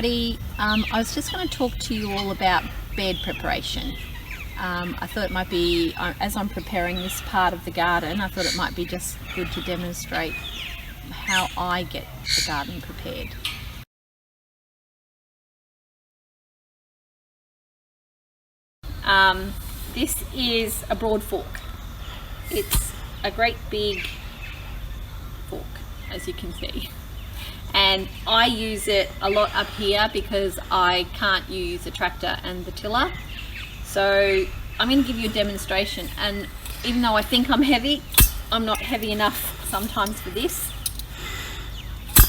everybody. I was just going to talk to you all about bed preparation. I thought it might be, as I'm preparing this part of the garden, I thought it might be just good to demonstrate how I get the garden prepared. This is a broad fork. It's a great big fork, as you can see. And I use it a lot up here because I can't use a tractor and the tiller. So I'm going to give you a demonstration, and even though I think I'm heavy, I'm not heavy enough sometimes for this.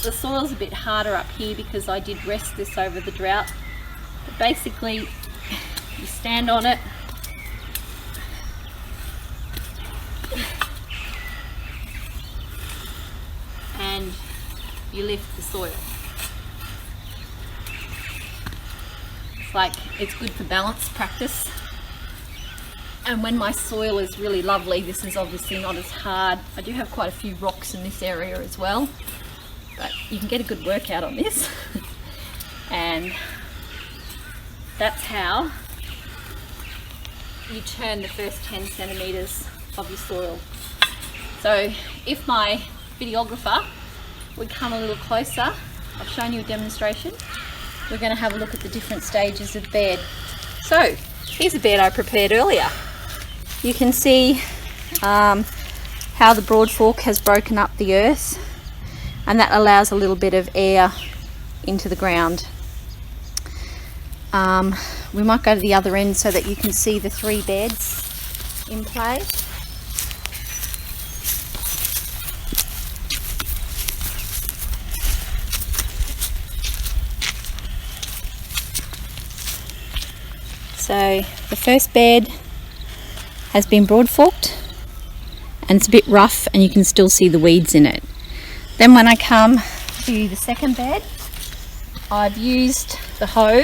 The soil's a bit harder up here because I did rest this over the drought. But basically, you stand on it, and you lift the soil. It's good for balance practice. And when my soil is really lovely, this is obviously not as hard. I do have quite a few rocks in this area as well, but you can get a good workout on this. And that's how you turn the first 10 centimeters of your soil. So if my videographer would come a little closer, I've shown you a demonstration. We're going to have a look at the different stages of bed. So here's a bed I prepared earlier. You can see how the broad fork has broken up the earth, and that allows a little bit of air into the ground. We might go to the other end so that you can see the 3 beds in play. So the first bed has been broad forked and it's a bit rough and you can still see the weeds in it. Then when I come to the second bed, I've used the hoe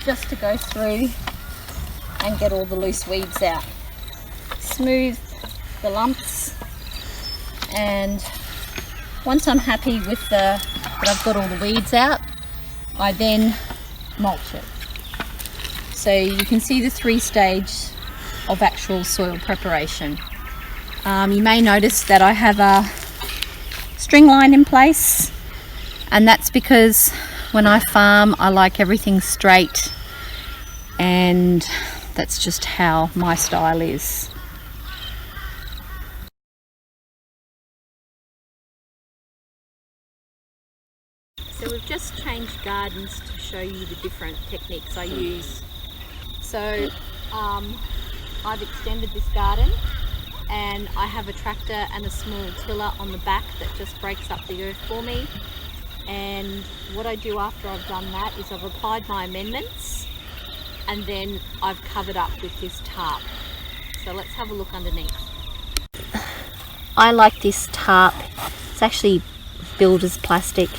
just to go through and get all the loose weeds out. Smooth the lumps, and once I'm happy with that I've got all the weeds out, I then mulch it. So you can see the 3 stages of actual soil preparation. You may notice that I have a string line in place, and that's because when I farm I like everything straight, and that's just how my style is. So we've just changed gardens to show you the different techniques I use. So I've extended this garden, and I have a tractor and a small tiller on the back that just breaks up the earth for me. And what I do after I've done that is I've applied my amendments, and then I've covered up with this tarp. So let's have a look underneath. I like this tarp. It's actually builder's plastic.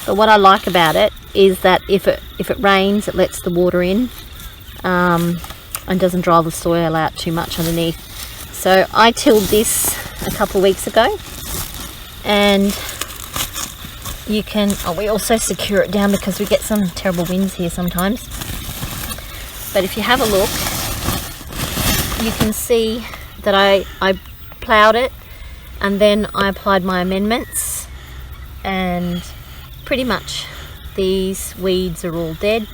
But what I like about it is that if it rains, it lets the water in and doesn't dry the soil out too much underneath. So I tilled this a couple of weeks ago, and you can, we also secure it down because we get some terrible winds here sometimes. But if you have a look, you can see that I ploughed it, and then I applied my amendments, and pretty much these weeds are all dead,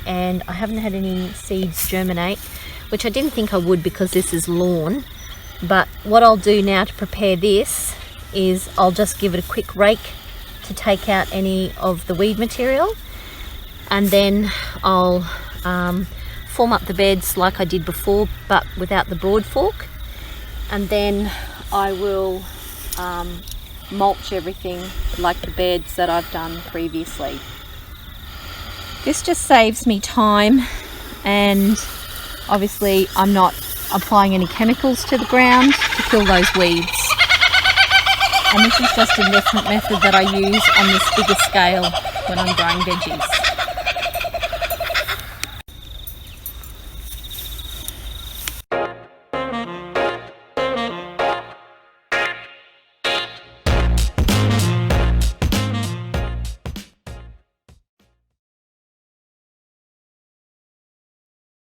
and I haven't had any seeds germinate, which I didn't think I would because this is lawn. But what I'll do now to prepare this is I'll just give it a quick rake to take out any of the weed material, and then I'll form up the beds like I did before but without the broad fork, and then I will mulch everything like the beds that I've done previously. This just saves me time, and obviously I'm not applying any chemicals to the ground to kill those weeds. And this is just a different method that I use on this bigger scale when I'm growing veggies.